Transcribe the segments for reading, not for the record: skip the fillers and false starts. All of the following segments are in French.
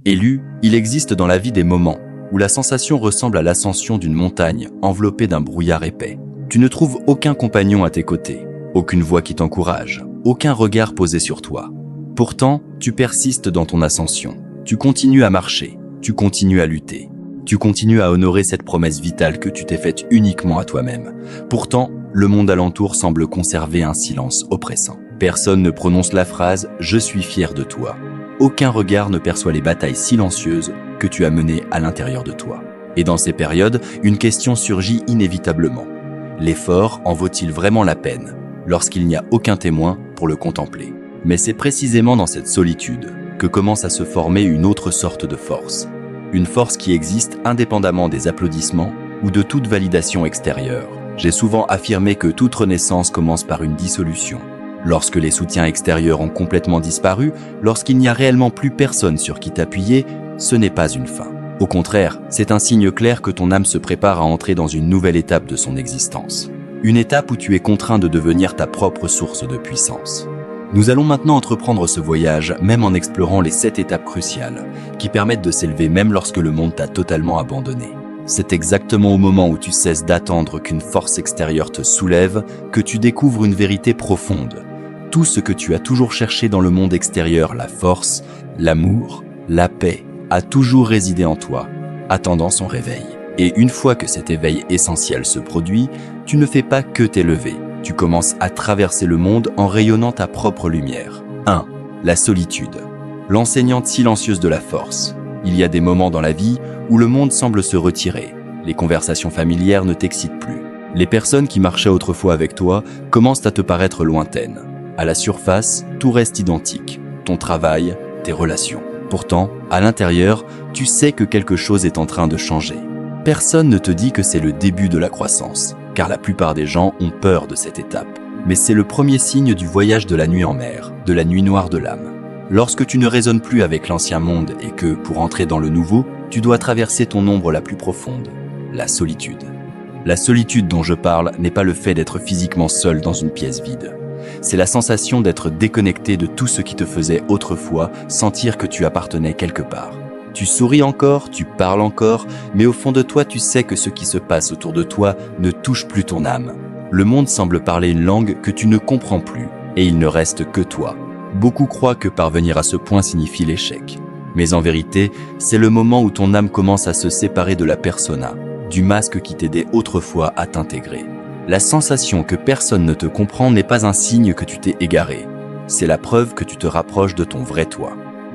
Élu, il existe dans la vie des moments où la sensation ressemble à l'ascension d'une montagne enveloppée d'un brouillard épais. Tu ne trouves aucun compagnon à tes côtés, aucune voix qui t'encourage, aucun regard posé sur toi. Pourtant, tu persistes dans ton ascension. Tu continues à marcher, tu continues à lutter. Tu continues à honorer cette promesse vitale que tu t'es faite uniquement à toi-même. Pourtant, le monde alentour semble conserver un silence oppressant. Personne ne prononce la phrase « Je suis fier de toi ». Aucun regard ne perçoit les batailles silencieuses que tu as menées à l'intérieur de toi. Et dans ces périodes, une question surgit inévitablement. L'effort en vaut-il vraiment la peine lorsqu'il n'y a aucun témoin pour le contempler? Mais c'est précisément dans cette solitude que commence à se former une autre sorte de force. Une force qui existe indépendamment des applaudissements ou de toute validation extérieure. J'ai souvent affirmé que toute renaissance commence par une dissolution. Lorsque les soutiens extérieurs ont complètement disparu, lorsqu'il n'y a réellement plus personne sur qui t'appuyer, ce n'est pas une fin. Au contraire, c'est un signe clair que ton âme se prépare à entrer dans une nouvelle étape de son existence. Une étape où tu es contraint de devenir ta propre source de puissance. Nous allons maintenant entreprendre ce voyage, même en explorant les 7 étapes cruciales, qui permettent de s'élever même lorsque le monde t'a totalement abandonné. C'est exactement au moment où tu cesses d'attendre qu'une force extérieure te soulève que tu découvres une vérité profonde. Tout ce que tu as toujours cherché dans le monde extérieur, la force, l'amour, la paix, a toujours résidé en toi, attendant son réveil. Et une fois que cet éveil essentiel se produit, tu ne fais pas que t'élever. Tu commences à traverser le monde en rayonnant ta propre lumière. 1. La solitude. L'enseignante silencieuse de la force. Il y a des moments dans la vie où le monde semble se retirer. Les conversations familières ne t'excitent plus. Les personnes qui marchaient autrefois avec toi commencent à te paraître lointaines. À la surface, tout reste identique. Ton travail, tes relations. Pourtant, à l'intérieur, tu sais que quelque chose est en train de changer. Personne ne te dit que c'est le début de la croissance, car la plupart des gens ont peur de cette étape. Mais c'est le premier signe du voyage de la nuit en mer, de la nuit noire de l'âme. Lorsque tu ne résonnes plus avec l'ancien monde et que, pour entrer dans le nouveau, tu dois traverser ton ombre la plus profonde, la solitude. La solitude dont je parle n'est pas le fait d'être physiquement seul dans une pièce vide. C'est la sensation d'être déconnecté de tout ce qui te faisait autrefois sentir que tu appartenais quelque part. Tu souris encore, tu parles encore, mais au fond de toi, tu sais que ce qui se passe autour de toi ne touche plus ton âme. Le monde semble parler une langue que tu ne comprends plus, et il ne reste que toi. Beaucoup croient que parvenir à ce point signifie l'échec. Mais en vérité, c'est le moment où ton âme commence à se séparer de la persona, du masque qui t'aidait autrefois à t'intégrer. La sensation que personne ne te comprend n'est pas un signe que tu t'es égaré. C'est la preuve que tu te rapproches de ton vrai toi.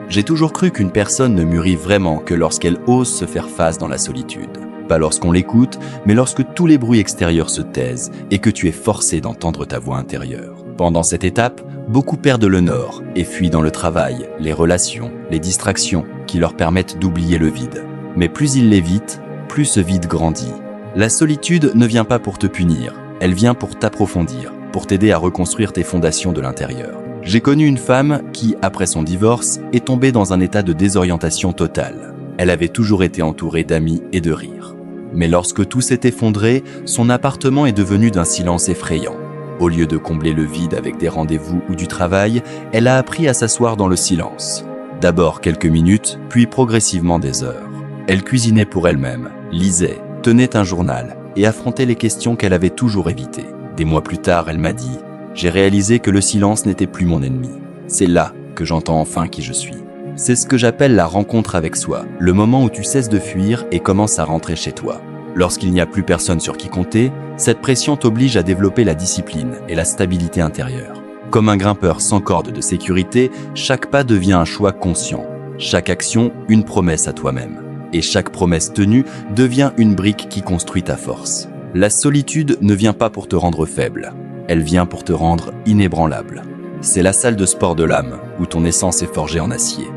J'ai toujours cru qu'une personne ne mûrit vraiment que lorsqu'elle ose se faire face dans la solitude. Pas lorsqu'on l'écoute, mais lorsque tous les bruits extérieurs se taisent et que tu es forcé d'entendre ta voix intérieure. Pendant cette étape, beaucoup perdent le nord et fuient dans le travail, les relations, les distractions qui leur permettent d'oublier le vide. Mais plus ils l'évitent, plus ce vide grandit. La solitude ne vient pas pour te punir, elle vient pour t'approfondir, pour t'aider à reconstruire tes fondations de l'intérieur. J'ai connu une femme qui, après son divorce, est tombée dans un état de désorientation totale. Elle avait toujours été entourée d'amis et de rires. Mais lorsque tout s'est effondré, son appartement est devenu d'un silence effrayant. Au lieu de combler le vide avec des rendez-vous ou du travail, elle a appris à s'asseoir dans le silence. D'abord quelques minutes, puis progressivement des heures. Elle cuisinait pour elle-même, lisait, tenait un journal et affrontait les questions qu'elle avait toujours évitées. Des mois plus tard, elle m'a dit « J'ai réalisé que le silence n'était plus mon ennemi. C'est là que j'entends enfin qui je suis. » C'est ce que j'appelle la rencontre avec soi, le moment où tu cesses de fuir et commences à rentrer chez toi. Lorsqu'il n'y a plus personne sur qui compter, cette pression t'oblige à développer la discipline et la stabilité intérieure. Comme un grimpeur sans corde de sécurité, chaque pas devient un choix conscient. Chaque action, une promesse à toi-même. Et chaque promesse tenue devient une brique qui construit ta force. La solitude ne vient pas pour te rendre faible, elle vient pour te rendre inébranlable. C'est la salle de sport de l'âme, où ton essence est forgée en acier.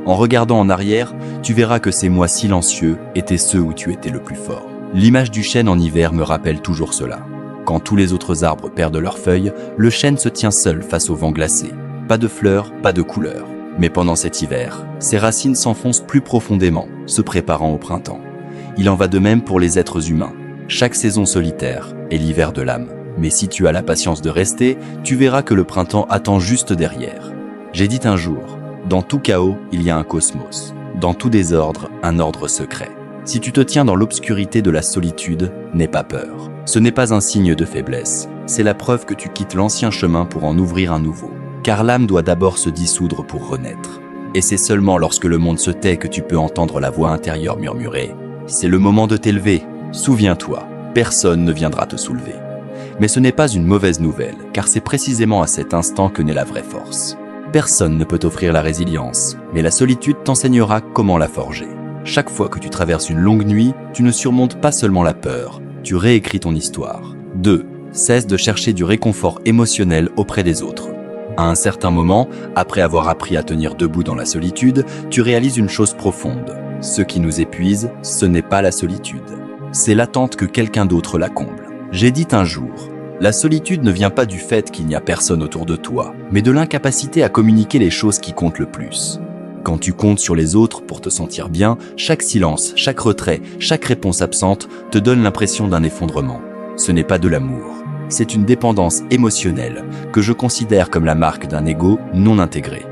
En regardant en arrière, tu verras que ces mois silencieux étaient ceux où tu étais le plus fort. L'image du chêne en hiver me rappelle toujours cela. Quand tous les autres arbres perdent leurs feuilles, le chêne se tient seul face au vent glacé. Pas de fleurs, pas de couleurs. Mais pendant cet hiver, ses racines s'enfoncent plus profondément, se préparant au printemps. Il en va de même pour les êtres humains. Chaque saison solitaire est l'hiver de l'âme. Mais si tu as la patience de rester, tu verras que le printemps attend juste derrière. J'ai dit un jour, dans tout chaos, il y a un cosmos. Dans tout désordre, un ordre secret. Si tu te tiens dans l'obscurité de la solitude, n'aie pas peur. Ce n'est pas un signe de faiblesse, c'est la preuve que tu quittes l'ancien chemin pour en ouvrir un nouveau. Car l'âme doit d'abord se dissoudre pour renaître. Et c'est seulement lorsque le monde se tait que tu peux entendre la voix intérieure murmurer « C'est le moment de t'élever, souviens-toi, personne ne viendra te soulever ». Mais ce n'est pas une mauvaise nouvelle, car c'est précisément à cet instant que naît la vraie force. Personne ne peut t'offrir la résilience, mais la solitude t'enseignera comment la forger. Chaque fois que tu traverses une longue nuit, tu ne surmontes pas seulement la peur, tu réécris ton histoire. 2. Cesse de chercher du réconfort émotionnel auprès des autres. À un certain moment, après avoir appris à tenir debout dans la solitude, tu réalises une chose profonde. Ce qui nous épuise, ce n'est pas la solitude. C'est l'attente que quelqu'un d'autre la comble. J'ai dit un jour, la solitude ne vient pas du fait qu'il n'y a personne autour de toi, mais de l'incapacité à communiquer les choses qui comptent le plus. Quand tu comptes sur les autres pour te sentir bien, chaque silence, chaque retrait, chaque réponse absente te donne l'impression d'un effondrement. Ce n'est pas de l'amour, c'est une dépendance émotionnelle que je considère comme la marque d'un ego non intégré.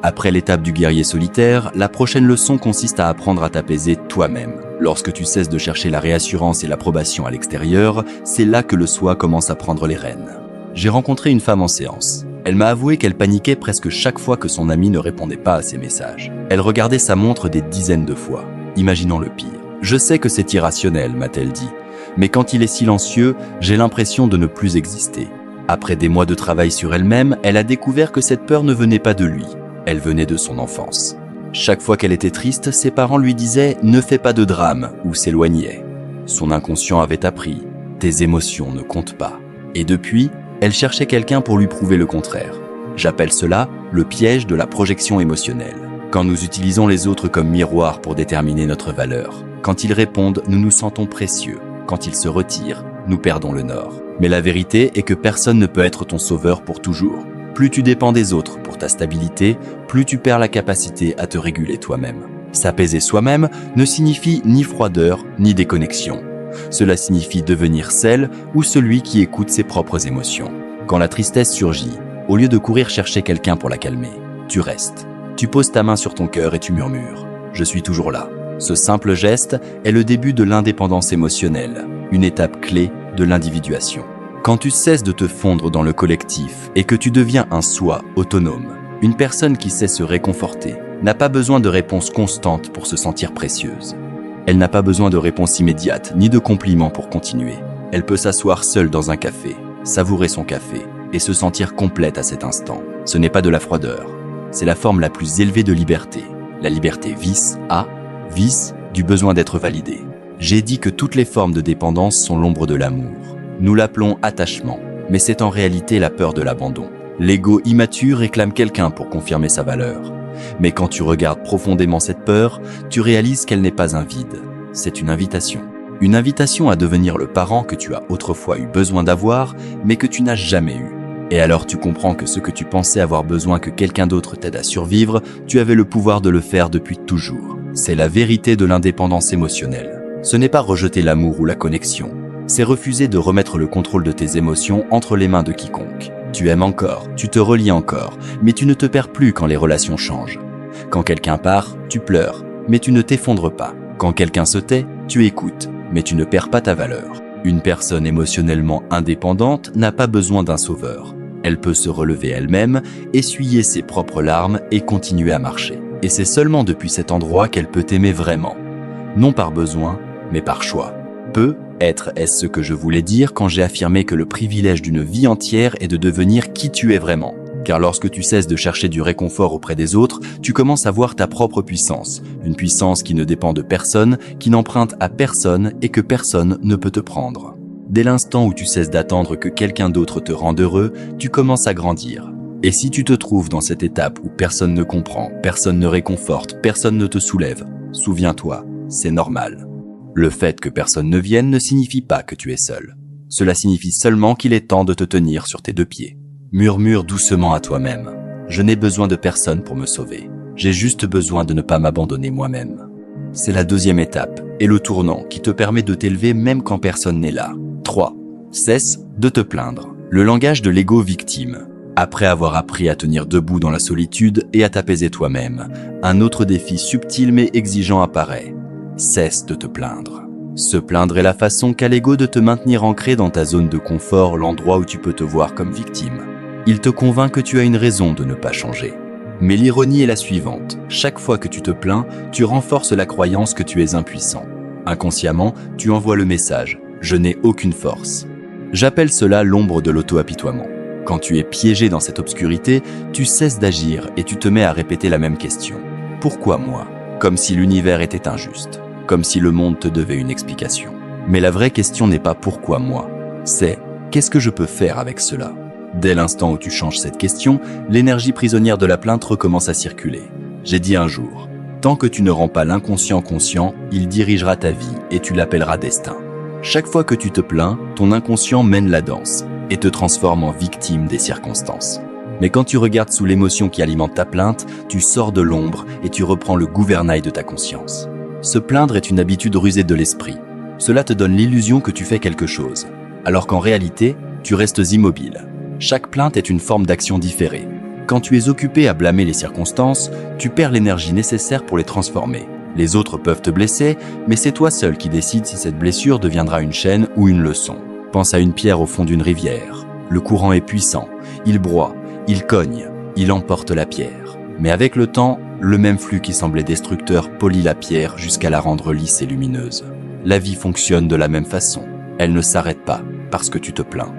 Après l'étape du guerrier solitaire, la prochaine leçon consiste à apprendre à t'apaiser toi-même. Lorsque tu cesses de chercher la réassurance et l'approbation à l'extérieur, c'est là que le soi commence à prendre les rênes. J'ai rencontré une femme en séance. Elle m'a avoué qu'elle paniquait presque chaque fois que son ami ne répondait pas à ses messages. Elle regardait sa montre des dizaines de fois, imaginant le pire. « Je sais que c'est irrationnel », m'a-t-elle dit, « mais quand il est silencieux, j'ai l'impression de ne plus exister. » Après des mois de travail sur elle-même, elle a découvert que cette peur ne venait pas de lui. Elle venait de son enfance. Chaque fois qu'elle était triste, ses parents lui disaient « ne fais pas de drame » ou s'éloignaient. Son inconscient avait appris « tes émotions ne comptent pas ». Et depuis, elle cherchait quelqu'un pour lui prouver le contraire. J'appelle cela le piège de la projection émotionnelle. Quand nous utilisons les autres comme miroir pour déterminer notre valeur, quand ils répondent, nous nous sentons précieux. Quand ils se retirent, nous perdons le nord. Mais la vérité est que personne ne peut être ton sauveur pour toujours. Plus tu dépends des autres pour ta stabilité, plus tu perds la capacité à te réguler toi-même. S'apaiser soi-même ne signifie ni froideur, ni déconnexion. Cela signifie devenir celle ou celui qui écoute ses propres émotions. Quand la tristesse surgit, au lieu de courir chercher quelqu'un pour la calmer, tu restes. Tu poses ta main sur ton cœur et tu murmures « Je suis toujours là ». Ce simple geste est le début de l'indépendance émotionnelle, une étape clé de l'individuation. Quand tu cesses de te fondre dans le collectif et que tu deviens un soi autonome, une personne qui sait se réconforter n'a pas besoin de réponses constantes pour se sentir précieuse. Elle n'a pas besoin de réponses immédiates ni de compliments pour continuer. Elle peut s'asseoir seule dans un café, savourer son café et se sentir complète à cet instant. Ce n'est pas de la froideur, c'est la forme la plus élevée de liberté. La liberté vice du besoin d'être validé. J'ai dit que toutes les formes de dépendance sont l'ombre de l'amour. Nous l'appelons attachement, mais c'est en réalité la peur de l'abandon. L'ego immature réclame quelqu'un pour confirmer sa valeur. Mais quand tu regardes profondément cette peur, tu réalises qu'elle n'est pas un vide, c'est une invitation. Une invitation à devenir le parent que tu as autrefois eu besoin d'avoir, mais que tu n'as jamais eu. Et alors tu comprends que ce que tu pensais avoir besoin que quelqu'un d'autre t'aide à survivre, tu avais le pouvoir de le faire depuis toujours. C'est la vérité de l'indépendance émotionnelle. Ce n'est pas rejeter l'amour ou la connexion, c'est refuser de remettre le contrôle de tes émotions entre les mains de quiconque. Tu aimes encore, tu te relies encore, mais tu ne te perds plus quand les relations changent. Quand quelqu'un part, tu pleures, mais tu ne t'effondres pas. Quand quelqu'un se tait, tu écoutes, mais tu ne perds pas ta valeur. Une personne émotionnellement indépendante n'a pas besoin d'un sauveur. Elle peut se relever elle-même, essuyer ses propres larmes et continuer à marcher. Et c'est seulement depuis cet endroit qu'elle peut t'aimer vraiment. Non par besoin, mais par choix. Est-ce ce que je voulais dire quand j'ai affirmé que le privilège d'une vie entière est de devenir qui tu es vraiment. Car lorsque tu cesses de chercher du réconfort auprès des autres, tu commences à voir ta propre puissance. Une puissance qui ne dépend de personne, qui n'emprunte à personne et que personne ne peut te prendre. Dès l'instant où tu cesses d'attendre que quelqu'un d'autre te rende heureux, tu commences à grandir. Et si tu te trouves dans cette étape où personne ne comprend, personne ne réconforte, personne ne te soulève, souviens-toi, c'est normal. Le fait que personne ne vienne ne signifie pas que tu es seul. Cela signifie seulement qu'il est temps de te tenir sur tes deux pieds. Murmure doucement à toi-même. Je n'ai besoin de personne pour me sauver. J'ai juste besoin de ne pas m'abandonner moi-même. C'est la deuxième étape et le tournant qui te permet de t'élever même quand personne n'est là. 3. Cesse de te plaindre. Le langage de l'ego victime. Après avoir appris à tenir debout dans la solitude et à t'apaiser toi-même, un autre défi subtil mais exigeant apparaît. Cesse de te plaindre. Se plaindre est la façon qu'a l'ego de te maintenir ancré dans ta zone de confort, l'endroit où tu peux te voir comme victime. Il te convainc que tu as une raison de ne pas changer. Mais l'ironie est la suivante. Chaque fois que tu te plains, tu renforces la croyance que tu es impuissant. Inconsciemment, tu envoies le message « Je n'ai aucune force ». J'appelle cela l'ombre de l'auto-apitoiement. Quand tu es piégé dans cette obscurité, tu cesses d'agir et tu te mets à répéter la même question. Pourquoi moi ? Comme si l'univers était injuste. Comme si le monde te devait une explication. Mais la vraie question n'est pas pourquoi moi, c'est qu'est-ce que je peux faire avec cela ? Dès l'instant où tu changes cette question, l'énergie prisonnière de la plainte recommence à circuler. J'ai dit un jour, tant que tu ne rends pas l'inconscient conscient, il dirigera ta vie et tu l'appelleras destin. Chaque fois que tu te plains, ton inconscient mène la danse et te transforme en victime des circonstances. Mais quand tu regardes sous l'émotion qui alimente ta plainte, tu sors de l'ombre et tu reprends le gouvernail de ta conscience. Se plaindre est une habitude rusée de l'esprit. Cela te donne l'illusion que tu fais quelque chose, alors qu'en réalité, tu restes immobile. Chaque plainte est une forme d'action différée. Quand tu es occupé à blâmer les circonstances, tu perds l'énergie nécessaire pour les transformer. Les autres peuvent te blesser, mais c'est toi seul qui décides si cette blessure deviendra une chaîne ou une leçon. Pense à une pierre au fond d'une rivière. Le courant est puissant, il broie, il cogne, il emporte la pierre. Mais avec le temps, le même flux qui semblait destructeur polit la pierre jusqu'à la rendre lisse et lumineuse. La vie fonctionne de la même façon. Elle ne s'arrête pas parce que tu te plains.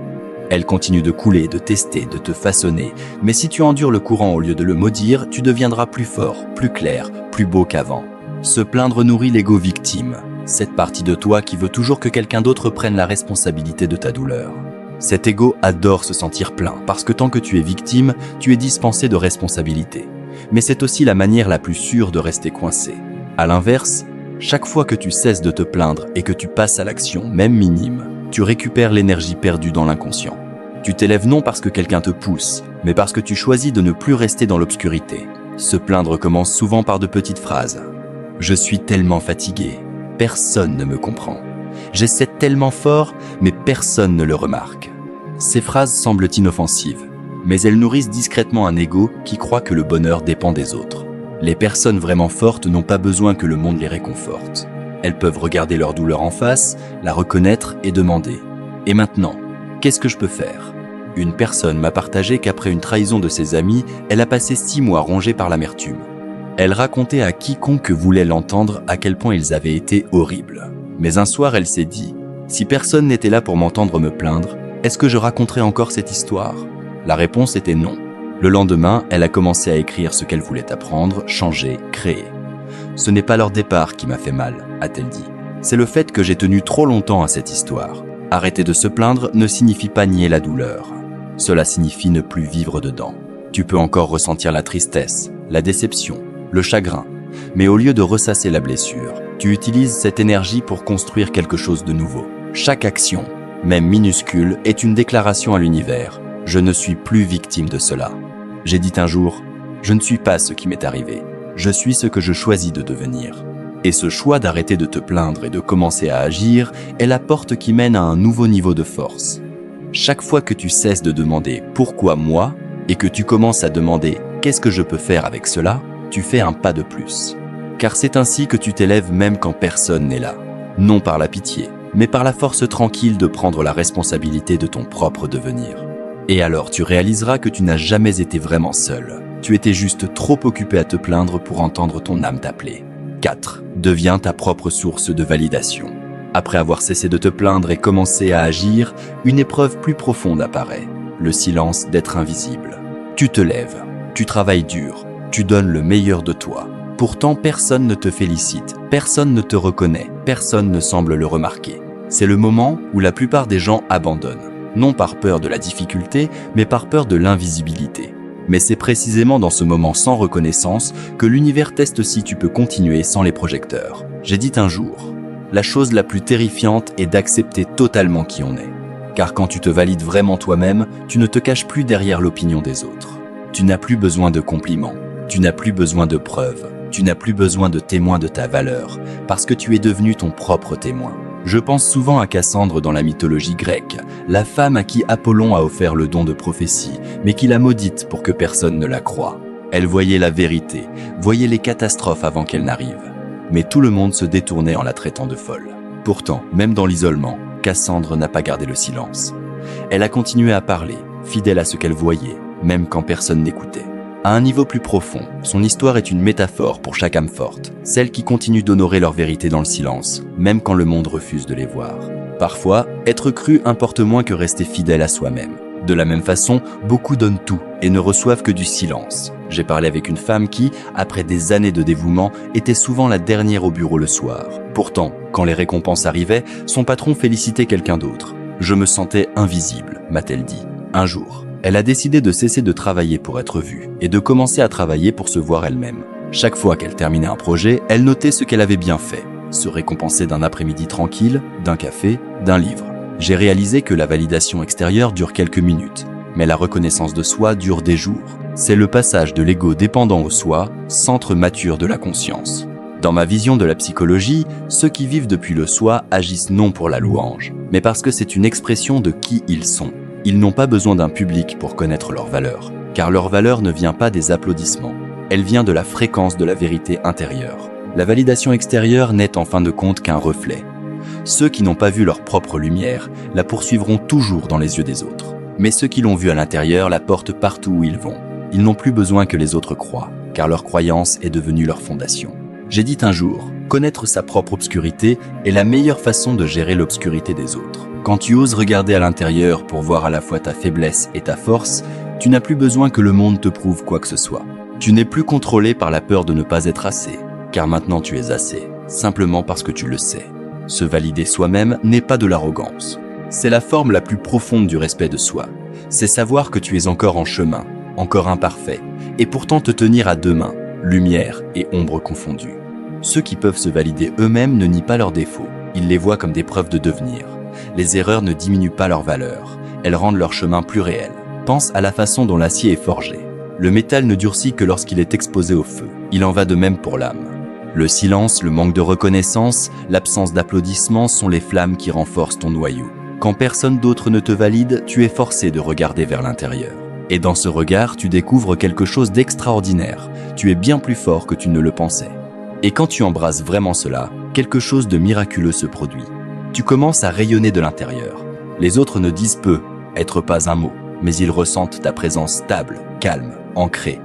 Elle continue de couler, de tester, de te façonner. Mais si tu endures le courant au lieu de le maudire, tu deviendras plus fort, plus clair, plus beau qu'avant. Se plaindre nourrit l'ego victime, cette partie de toi qui veut toujours que quelqu'un d'autre prenne la responsabilité de ta douleur. Cet ego adore se sentir plein parce que tant que tu es victime, tu es dispensé de responsabilité. Mais c'est aussi la manière la plus sûre de rester coincé. À l'inverse, chaque fois que tu cesses de te plaindre et que tu passes à l'action, même minime, tu récupères l'énergie perdue dans l'inconscient. Tu t'élèves non parce que quelqu'un te pousse, mais parce que tu choisis de ne plus rester dans l'obscurité. Se plaindre commence souvent par de petites phrases. « Je suis tellement fatigué, personne ne me comprend. J'essaie tellement fort, mais personne ne le remarque. » Ces phrases semblent inoffensives, mais elles nourrissent discrètement un ego qui croit que le bonheur dépend des autres. Les personnes vraiment fortes n'ont pas besoin que le monde les réconforte. Elles peuvent regarder leur douleur en face, la reconnaître et demander « Et maintenant, qu'est-ce que je peux faire ?» Une personne m'a partagé qu'après une trahison de ses amis, elle a passé 6 mois rongée par l'amertume. Elle racontait à quiconque voulait l'entendre à quel point ils avaient été horribles. Mais un soir, elle s'est dit « Si personne n'était là pour m'entendre me plaindre, est-ce que je raconterais encore cette histoire ?» La réponse était non. Le lendemain, elle a commencé à écrire ce qu'elle voulait apprendre, changer, créer. « Ce n'est pas leur départ qui m'a fait mal », a-t-elle dit. « C'est le fait que j'ai tenu trop longtemps à cette histoire. Arrêter de se plaindre ne signifie pas nier la douleur. Cela signifie ne plus vivre dedans. Tu peux encore ressentir la tristesse, la déception, le chagrin. Mais au lieu de ressasser la blessure, tu utilises cette énergie pour construire quelque chose de nouveau. Chaque action, même minuscule, est une déclaration à l'univers. Je ne suis plus victime de cela. J'ai dit un jour, je ne suis pas ce qui m'est arrivé. Je suis ce que je choisis de devenir. Et ce choix d'arrêter de te plaindre et de commencer à agir est la porte qui mène à un nouveau niveau de force. Chaque fois que tu cesses de demander « Pourquoi moi ?» et que tu commences à demander « Qu'est-ce que je peux faire avec cela ?» tu fais un pas de plus. Car c'est ainsi que tu t'élèves même quand personne n'est là. Non par la pitié, mais par la force tranquille de prendre la responsabilité de ton propre devenir. Et alors tu réaliseras que tu n'as jamais été vraiment seul. Tu étais juste trop occupé à te plaindre pour entendre ton âme t'appeler. 4. Deviens ta propre source de validation. Après avoir cessé de te plaindre et commencé à agir, une épreuve plus profonde apparaît. Le silence d'être invisible. Tu te lèves, tu travailles dur, tu donnes le meilleur de toi. Pourtant, personne ne te félicite, personne ne te reconnaît, personne ne semble le remarquer. C'est le moment où la plupart des gens abandonnent. Non par peur de la difficulté, mais par peur de l'invisibilité. Mais c'est précisément dans ce moment sans reconnaissance que l'univers teste si tu peux continuer sans les projecteurs. J'ai dit un jour, la chose la plus terrifiante est d'accepter totalement qui on est. Car quand tu te valides vraiment toi-même, tu ne te caches plus derrière l'opinion des autres. Tu n'as plus besoin de compliments, tu n'as plus besoin de preuves, tu n'as plus besoin de témoins de ta valeur, parce que tu es devenu ton propre témoin. Je pense souvent à Cassandre dans la mythologie grecque, la femme à qui Apollon a offert le don de prophétie, mais qui l'a maudite pour que personne ne la croie. Elle voyait la vérité, voyait les catastrophes avant qu'elles n'arrivent. Mais tout le monde se détournait en la traitant de folle. Pourtant, même dans l'isolement, Cassandre n'a pas gardé le silence. Elle a continué à parler, fidèle à ce qu'elle voyait, même quand personne n'écoutait. À un niveau plus profond, son histoire est une métaphore pour chaque âme forte, celle qui continue d'honorer leur vérité dans le silence, même quand le monde refuse de les voir. Parfois, être cru importe moins que rester fidèle à soi-même. De la même façon, beaucoup donnent tout et ne reçoivent que du silence. J'ai parlé avec une femme qui, après des années de dévouement, était souvent la dernière au bureau le soir. Pourtant, quand les récompenses arrivaient, son patron félicitait quelqu'un d'autre. « Je me sentais invisible », m'a-t-elle dit. Un jour, elle a décidé de cesser de travailler pour être vue et de commencer à travailler pour se voir elle-même. Chaque fois qu'elle terminait un projet, elle notait ce qu'elle avait bien fait, se récompenser d'un après-midi tranquille, d'un café, d'un livre. J'ai réalisé que la validation extérieure dure quelques minutes, mais la reconnaissance de soi dure des jours. C'est le passage de l'ego dépendant au soi, centre mature de la conscience. Dans ma vision de la psychologie, ceux qui vivent depuis le soi agissent non pour la louange, mais parce que c'est une expression de qui ils sont. Ils n'ont pas besoin d'un public pour connaître leur valeur, car leur valeur ne vient pas des applaudissements, elle vient de la fréquence de la vérité intérieure. La validation extérieure n'est en fin de compte qu'un reflet. Ceux qui n'ont pas vu leur propre lumière la poursuivront toujours dans les yeux des autres. Mais ceux qui l'ont vue à l'intérieur la portent partout où ils vont. Ils n'ont plus besoin que les autres croient, car leur croyance est devenue leur fondation. J'ai dit un jour, connaître sa propre obscurité est la meilleure façon de gérer l'obscurité des autres. Quand tu oses regarder à l'intérieur pour voir à la fois ta faiblesse et ta force, tu n'as plus besoin que le monde te prouve quoi que ce soit. Tu n'es plus contrôlé par la peur de ne pas être assez, car maintenant tu es assez, simplement parce que tu le sais. Se valider soi-même n'est pas de l'arrogance. C'est la forme la plus profonde du respect de soi. C'est savoir que tu es encore en chemin, encore imparfait, et pourtant te tenir à deux mains, lumière et ombre confondues. Ceux qui peuvent se valider eux-mêmes ne nient pas leurs défauts, ils les voient comme des preuves de devenir. Les erreurs ne diminuent pas leur valeur, elles rendent leur chemin plus réel. Pense à la façon dont l'acier est forgé. Le métal ne durcit que lorsqu'il est exposé au feu. Il en va de même pour l'âme. Le silence, le manque de reconnaissance, l'absence d'applaudissements sont les flammes qui renforcent ton noyau. Quand personne d'autre ne te valide, tu es forcé de regarder vers l'intérieur. Et dans ce regard, tu découvres quelque chose d'extraordinaire. Tu es bien plus fort que tu ne le pensais. Et quand tu embrasses vraiment cela, quelque chose de miraculeux se produit. Tu commences à rayonner de l'intérieur. Les autres ne disent peu, être pas un mot, mais ils ressentent ta présence stable, calme, ancrée.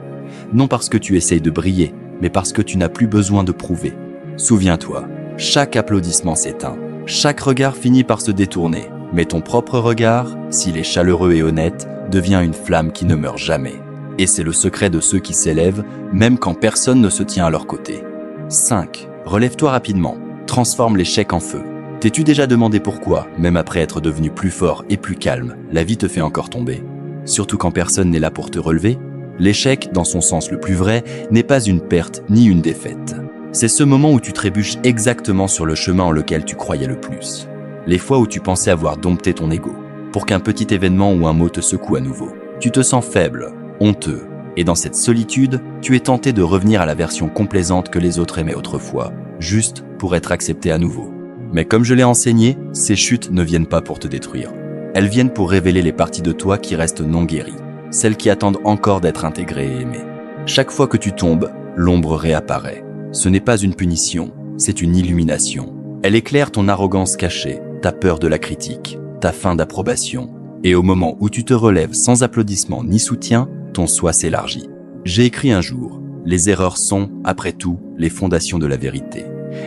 Non parce que tu essayes de briller, mais parce que tu n'as plus besoin de prouver. Souviens-toi, chaque applaudissement s'éteint, chaque regard finit par se détourner, mais ton propre regard, s'il est chaleureux et honnête, devient une flamme qui ne meurt jamais. Et c'est le secret de ceux qui s'élèvent, même quand personne ne se tient à leur côté. 5. Relève-toi rapidement, transforme l'échec en feu. T'es-tu déjà demandé pourquoi, même après être devenu plus fort et plus calme, la vie te fait encore tomber? Surtout quand personne n'est là pour te relever? L'échec, dans son sens le plus vrai, n'est pas une perte ni une défaite. C'est ce moment où tu trébuches exactement sur le chemin en lequel tu croyais le plus. Les fois où tu pensais avoir dompté ton ego, pour qu'un petit événement ou un mot te secoue à nouveau. Tu te sens faible, honteux, et dans cette solitude, tu es tenté de revenir à la version complaisante que les autres aimaient autrefois, juste pour être accepté à nouveau. Mais comme je l'ai enseigné, ces chutes ne viennent pas pour te détruire. Elles viennent pour révéler les parties de toi qui restent non guéries, celles qui attendent encore d'être intégrées et aimées. Chaque fois que tu tombes, l'ombre réapparaît. Ce n'est pas une punition, c'est une illumination. Elle éclaire ton arrogance cachée, ta peur de la critique, ta faim d'approbation. Et au moment où tu te relèves sans applaudissement ni soutien, ton soi s'élargit. J'ai écrit un jour, les erreurs sont, après tout, les fondations de la vérité.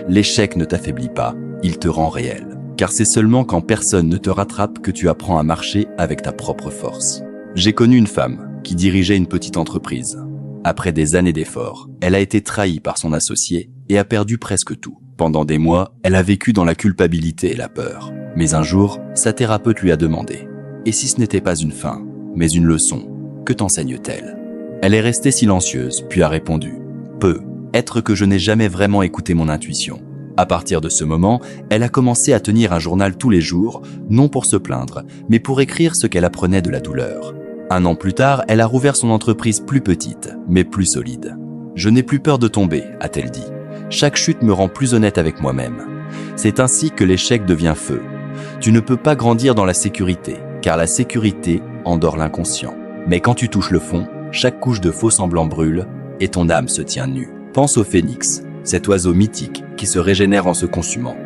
L'échec ne t'affaiblit pas, il te rend réel. Car c'est seulement quand personne ne te rattrape que tu apprends à marcher avec ta propre force. J'ai connu une femme qui dirigeait une petite entreprise. Après des années d'efforts, elle a été trahie par son associé et a perdu presque tout. Pendant des mois, elle a vécu dans la culpabilité et la peur. Mais un jour, sa thérapeute lui a demandé « Et si ce n'était pas une fin, mais une leçon, que t'enseigne-t-elle » Elle est restée silencieuse, puis a répondu « Peu, être que je n'ai jamais vraiment écouté mon intuition. » À partir de ce moment, elle a commencé à tenir un journal tous les jours, non pour se plaindre, mais pour écrire ce qu'elle apprenait de la douleur. 1 an plus tard, elle a rouvert son entreprise plus petite, mais plus solide. « Je n'ai plus peur de tomber », a-t-elle dit. « Chaque chute me rend plus honnête avec moi-même. C'est ainsi que l'échec devient feu. Tu ne peux pas grandir dans la sécurité, car la sécurité endort l'inconscient. Mais quand tu touches le fond, chaque couche de faux semblant brûle et ton âme se tient nue. Pense au phénix, cet oiseau mythique qui se régénère en se consumant.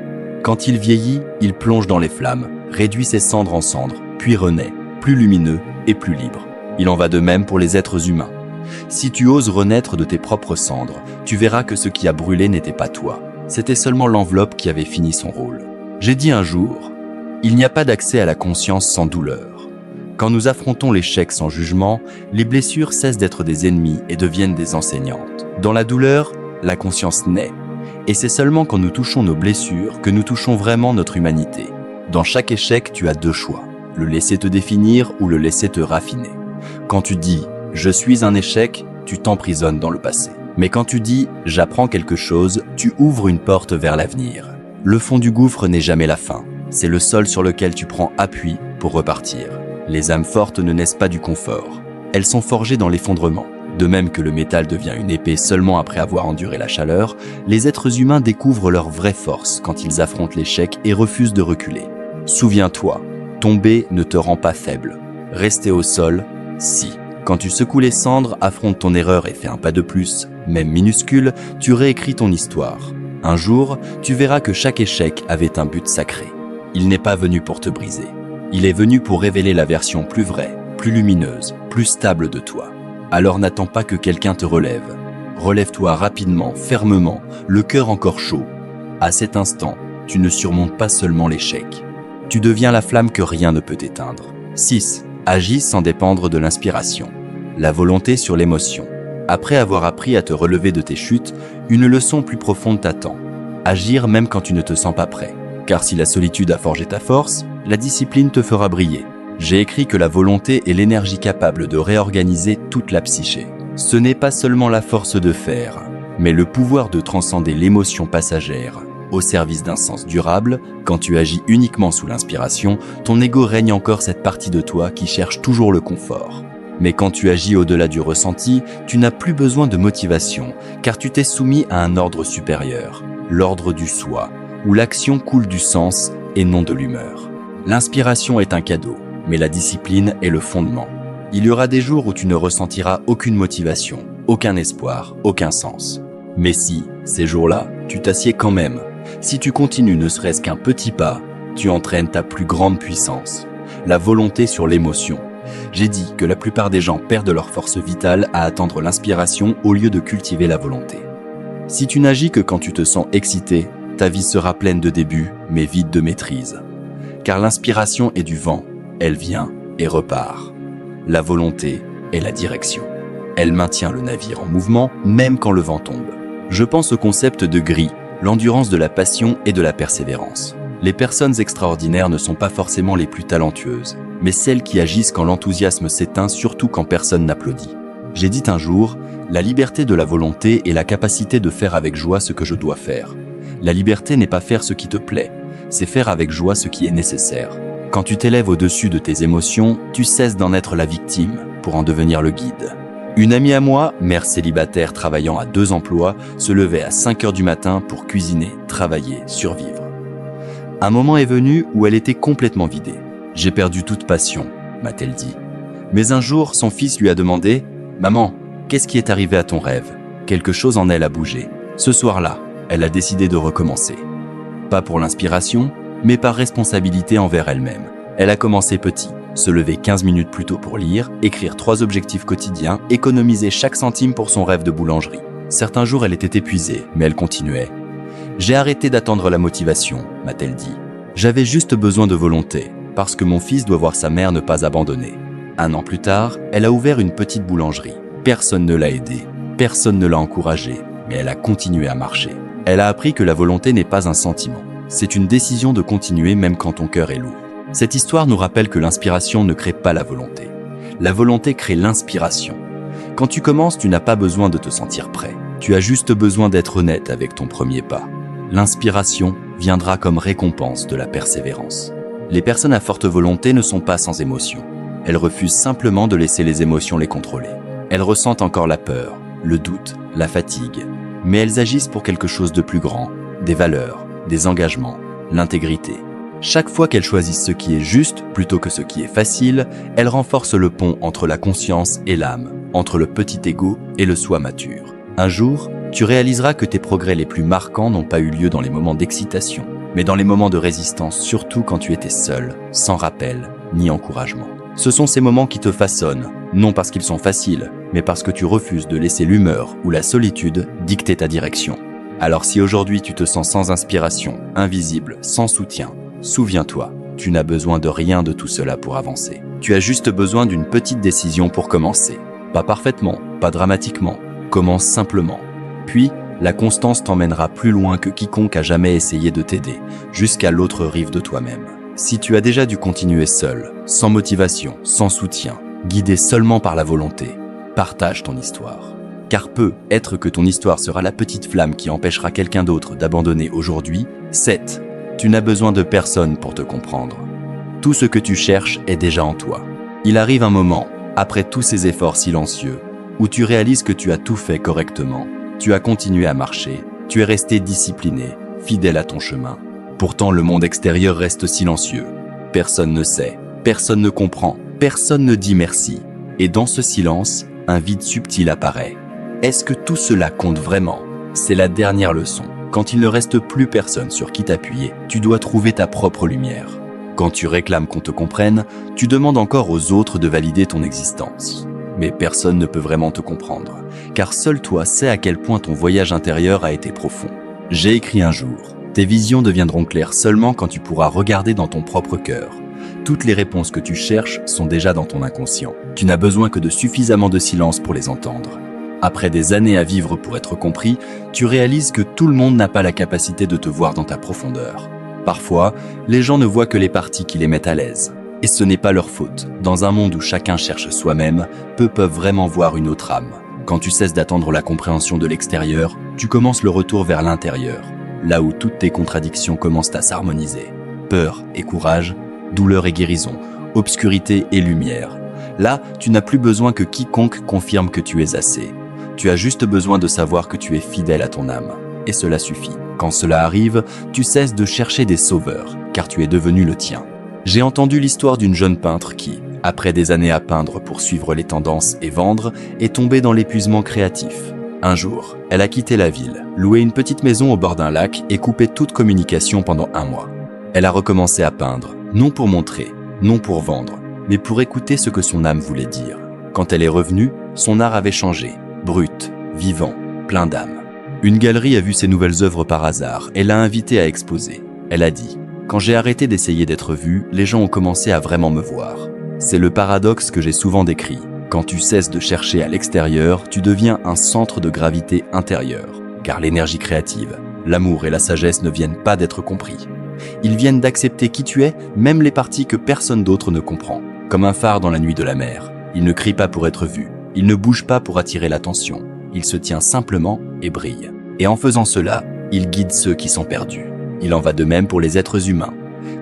Quand il vieillit, il plonge dans les flammes, réduit ses cendres en cendres, puis renaît, plus lumineux et plus libre. Il en va de même pour les êtres humains. Si tu oses renaître de tes propres cendres, tu verras que ce qui a brûlé n'était pas toi. C'était seulement l'enveloppe qui avait fini son rôle. J'ai dit un jour, il n'y a pas d'accès à la conscience sans douleur. Quand nous affrontons l'échec sans jugement, les blessures cessent d'être des ennemis et deviennent des enseignantes. Dans la douleur, la conscience naît. Et c'est seulement quand nous touchons nos blessures que nous touchons vraiment notre humanité. Dans chaque échec, tu as deux choix, le laisser te définir ou le laisser te raffiner. Quand tu dis « je suis un échec », tu t'emprisonnes dans le passé. Mais quand tu dis « j'apprends quelque chose », tu ouvres une porte vers l'avenir. Le fond du gouffre n'est jamais la fin. C'est le sol sur lequel tu prends appui pour repartir. Les âmes fortes ne naissent pas du confort. Elles sont forgées dans l'effondrement. De même que le métal devient une épée seulement après avoir enduré la chaleur, les êtres humains découvrent leur vraie force quand ils affrontent l'échec et refusent de reculer. Souviens-toi, tomber ne te rend pas faible. Rester au sol, si. Quand tu secoues les cendres, affronte ton erreur et fais un pas de plus, même minuscule, tu réécris ton histoire. Un jour, tu verras que chaque échec avait un but sacré. Il n'est pas venu pour te briser. Il est venu pour révéler la version plus vraie, plus lumineuse, plus stable de toi. Alors n'attends pas que quelqu'un te relève. Relève-toi rapidement, fermement, le cœur encore chaud. À cet instant, tu ne surmontes pas seulement l'échec. Tu deviens la flamme que rien ne peut éteindre. 6. Agis sans dépendre de l'inspiration. La volonté sur l'émotion. Après avoir appris à te relever de tes chutes, une leçon plus profonde t'attend. Agir même quand tu ne te sens pas prêt. Car si la solitude a forgé ta force, la discipline te fera briller. J'ai écrit que la volonté est l'énergie capable de réorganiser toute la psyché. Ce n'est pas seulement la force de faire, mais le pouvoir de transcender l'émotion passagère. Au service d'un sens durable, quand tu agis uniquement sous l'inspiration, ton ego règne encore cette partie de toi qui cherche toujours le confort. Mais quand tu agis au-delà du ressenti, tu n'as plus besoin de motivation, car tu t'es soumis à un ordre supérieur, l'ordre du soi, où l'action coule du sens et non de l'humeur. L'inspiration est un cadeau, mais la discipline est le fondement. Il y aura des jours où tu ne ressentiras aucune motivation, aucun espoir, aucun sens. Mais si, ces jours-là, tu t'assieds quand même, si tu continues ne serait-ce qu'un petit pas, tu entraînes ta plus grande puissance, la volonté sur l'émotion. J'ai dit que la plupart des gens perdent leur force vitale à attendre l'inspiration au lieu de cultiver la volonté. Si tu n'agis que quand tu te sens excité, ta vie sera pleine de débuts, mais vide de maîtrise. Car l'inspiration est du vent, elle vient et repart. La volonté est la direction. Elle maintient le navire en mouvement, même quand le vent tombe. Je pense au concept de gris, l'endurance de la passion et de la persévérance. Les personnes extraordinaires ne sont pas forcément les plus talentueuses, mais celles qui agissent quand l'enthousiasme s'éteint, surtout quand personne n'applaudit. J'ai dit un jour, la liberté de la volonté est la capacité de faire avec joie ce que je dois faire. La liberté n'est pas faire ce qui te plaît, c'est faire avec joie ce qui est nécessaire. Quand tu t'élèves au-dessus de tes émotions, tu cesses d'en être la victime pour en devenir le guide. Une amie à moi, mère célibataire travaillant à 2 emplois, se levait à 5 heures du matin pour cuisiner, travailler, survivre. Un moment est venu où elle était complètement vidée. « J'ai perdu toute passion », m'a-t-elle dit. Mais un jour, son fils lui a demandé « Maman, qu'est-ce qui est arrivé à ton rêve ?» Quelque chose en elle a bougé. Ce soir-là, elle a décidé de recommencer. Pas pour l'inspiration, mais par responsabilité envers elle-même. Elle a commencé petit, se lever 15 minutes plus tôt pour lire, écrire 3 objectifs quotidiens, économiser chaque centime pour son rêve de boulangerie. Certains jours, elle était épuisée, mais elle continuait. « J'ai arrêté d'attendre la motivation », m'a-t-elle dit. « J'avais juste besoin de volonté, parce que mon fils doit voir sa mère ne pas abandonner. » 1 an plus tard, elle a ouvert une petite boulangerie. Personne ne l'a aidée, personne ne l'a encouragée, mais elle a continué à marcher. Elle a appris que la volonté n'est pas un sentiment. C'est une décision de continuer même quand ton cœur est lourd. Cette histoire nous rappelle que l'inspiration ne crée pas la volonté. La volonté crée l'inspiration. Quand tu commences, tu n'as pas besoin de te sentir prêt. Tu as juste besoin d'être honnête avec ton premier pas. L'inspiration viendra comme récompense de la persévérance. Les personnes à forte volonté ne sont pas sans émotion. Elles refusent simplement de laisser les émotions les contrôler. Elles ressentent encore la peur, le doute, la fatigue, mais elles agissent pour quelque chose de plus grand, des valeurs, des engagements, l'intégrité. Chaque fois qu'elle choisit ce qui est juste plutôt que ce qui est facile, elle renforce le pont entre la conscience et l'âme, entre le petit ego et le soi mature. Un jour, tu réaliseras que tes progrès les plus marquants n'ont pas eu lieu dans les moments d'excitation, mais dans les moments de résistance, surtout quand tu étais seul, sans rappel ni encouragement. Ce sont ces moments qui te façonnent, non parce qu'ils sont faciles, mais parce que tu refuses de laisser l'humeur ou la solitude dicter ta direction. Alors si aujourd'hui tu te sens sans inspiration, invisible, sans soutien, souviens-toi, tu n'as besoin de rien de tout cela pour avancer. Tu as juste besoin d'une petite décision pour commencer. Pas parfaitement, pas dramatiquement, commence simplement. Puis, la constance t'emmènera plus loin que quiconque a jamais essayé de t'aider, jusqu'à l'autre rive de toi-même. Si tu as déjà dû continuer seul, sans motivation, sans soutien, guidé seulement par la volonté, partage ton histoire. Car peut être que ton histoire sera la petite flamme qui empêchera quelqu'un d'autre d'abandonner aujourd'hui. 7. Tu n'as besoin de personne pour te comprendre. Tout ce que tu cherches est déjà en toi. Il arrive un moment, après tous ces efforts silencieux, où tu réalises que tu as tout fait correctement, tu as continué à marcher, tu es resté discipliné, fidèle à ton chemin. Pourtant, le monde extérieur reste silencieux. Personne ne sait, personne ne comprend, personne ne dit merci. Et dans ce silence, un vide subtil apparaît. Est-ce que tout cela compte vraiment? C'est la dernière leçon. Quand il ne reste plus personne sur qui t'appuyer, tu dois trouver ta propre lumière. Quand tu réclames qu'on te comprenne, tu demandes encore aux autres de valider ton existence. Mais personne ne peut vraiment te comprendre, car seul toi sais à quel point ton voyage intérieur a été profond. J'ai écrit un jour, tes visions deviendront claires seulement quand tu pourras regarder dans ton propre cœur. Toutes les réponses que tu cherches sont déjà dans ton inconscient. Tu n'as besoin que de suffisamment de silence pour les entendre. Après des années à vivre pour être compris, tu réalises que tout le monde n'a pas la capacité de te voir dans ta profondeur. Parfois, les gens ne voient que les parties qui les mettent à l'aise. Et ce n'est pas leur faute. Dans un monde où chacun cherche soi-même, peu peuvent vraiment voir une autre âme. Quand tu cesses d'attendre la compréhension de l'extérieur, tu commences le retour vers l'intérieur, là où toutes tes contradictions commencent à s'harmoniser. Peur et courage, douleur et guérison, obscurité et lumière. Là, tu n'as plus besoin que quiconque confirme que tu es assez. Tu as juste besoin de savoir que tu es fidèle à ton âme. Et cela suffit. Quand cela arrive, tu cesses de chercher des sauveurs, car tu es devenu le tien. J'ai entendu l'histoire d'une jeune peintre qui, après des années à peindre pour suivre les tendances et vendre, est tombée dans l'épuisement créatif. Un jour, elle a quitté la ville, loué une petite maison au bord d'un lac et coupé toute communication pendant 1 mois. Elle a recommencé à peindre, non pour montrer, non pour vendre, mais pour écouter ce que son âme voulait dire. Quand elle est revenue, son art avait changé, brut, vivant, plein d'âme. Une galerie a vu ses nouvelles œuvres par hasard et l'a invitée à exposer. Elle a dit « Quand j'ai arrêté d'essayer d'être vue, les gens ont commencé à vraiment me voir. » C'est le paradoxe que j'ai souvent décrit. Quand tu cesses de chercher à l'extérieur, tu deviens un centre de gravité intérieur. Car l'énergie créative, l'amour et la sagesse ne viennent pas d'être compris. Ils viennent d'accepter qui tu es, même les parties que personne d'autre ne comprend. Comme un phare dans la nuit de la mer. Il ne crie pas pour être vu. Il ne bouge pas pour attirer l'attention. Il se tient simplement et brille. Et en faisant cela, il guide ceux qui sont perdus. Il en va de même pour les êtres humains.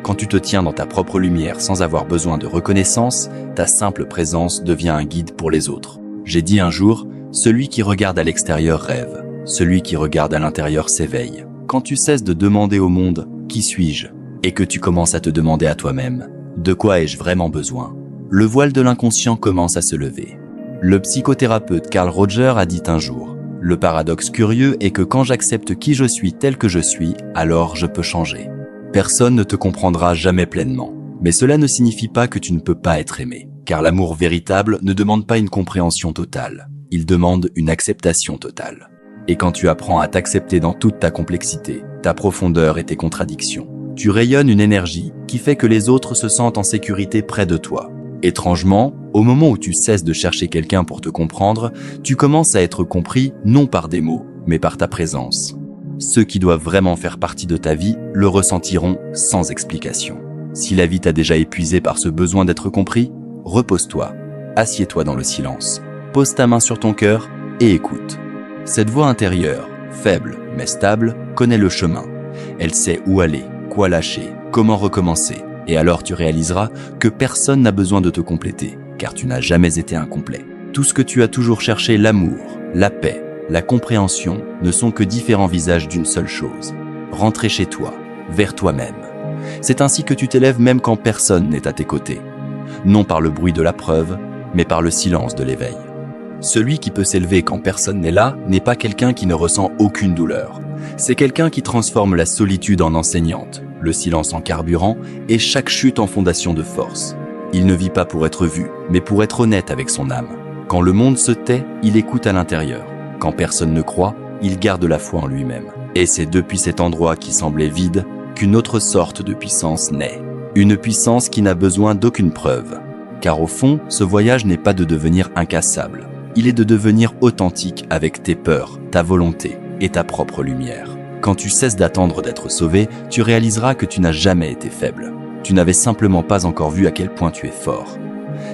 Quand tu te tiens dans ta propre lumière sans avoir besoin de reconnaissance, ta simple présence devient un guide pour les autres. J'ai dit un jour, celui qui regarde à l'extérieur rêve, celui qui regarde à l'intérieur s'éveille. Quand tu cesses de demander au monde « Qui suis-je ?» et que tu commences à te demander à toi-même « De quoi ai-je vraiment besoin ?» le voile de l'inconscient commence à se lever. Le psychothérapeute Carl Rogers a dit un jour « Le paradoxe curieux est que quand j'accepte qui je suis tel que je suis, alors je peux changer. » Personne ne te comprendra jamais pleinement. Mais cela ne signifie pas que tu ne peux pas être aimé. Car l'amour véritable ne demande pas une compréhension totale. Il demande une acceptation totale. Et quand tu apprends à t'accepter dans toute ta complexité, ta profondeur et tes contradictions, tu rayonnes une énergie qui fait que les autres se sentent en sécurité près de toi. Étrangement, au moment où tu cesses de chercher quelqu'un pour te comprendre, tu commences à être compris non par des mots, mais par ta présence. Ceux qui doivent vraiment faire partie de ta vie le ressentiront sans explication. Si la vie t'a déjà épuisé par ce besoin d'être compris, repose-toi, assieds-toi dans le silence, pose ta main sur ton cœur et écoute. Cette voix intérieure, faible mais stable, connaît le chemin. Elle sait où aller, quoi lâcher, comment recommencer. Et alors tu réaliseras que personne n'a besoin de te compléter, car tu n'as jamais été incomplet. Tout ce que tu as toujours cherché, l'amour, la paix, la compréhension, ne sont que différents visages d'une seule chose. rentrer chez toi, vers toi-même. C'est ainsi que tu t'élèves même quand personne n'est à tes côtés. Non par le bruit de la preuve, mais par le silence de l'éveil. Celui qui peut s'élever quand personne n'est là n'est pas quelqu'un qui ne ressent aucune douleur. C'est quelqu'un qui transforme la solitude en enseignante, le silence en carburant et chaque chute en fondation de force. Il ne vit pas pour être vu, mais pour être honnête avec son âme. Quand le monde se tait, il écoute à l'intérieur. Quand personne ne croit, il garde la foi en lui-même. Et c'est depuis cet endroit qui semblait vide qu'une autre sorte de puissance naît. Une puissance qui n'a besoin d'aucune preuve. Car au fond, ce voyage n'est pas de devenir incassable. Il est de devenir authentique avec tes peurs, ta volonté et ta propre lumière. Quand tu cesses d'attendre d'être sauvé, tu réaliseras que tu n'as jamais été faible. Tu n'avais simplement pas encore vu à quel point tu es fort.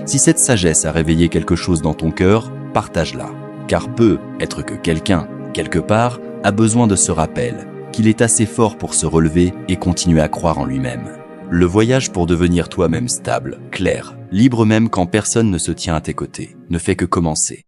Si cette sagesse a réveillé quelque chose dans ton cœur, partage-la. Car peut être que quelqu'un, quelque part, a besoin de ce rappel, qu'il est assez fort pour se relever et continuer à croire en lui-même. Le voyage pour devenir toi-même stable, clair, libre même quand personne ne se tient à tes côtés, ne fait que commencer.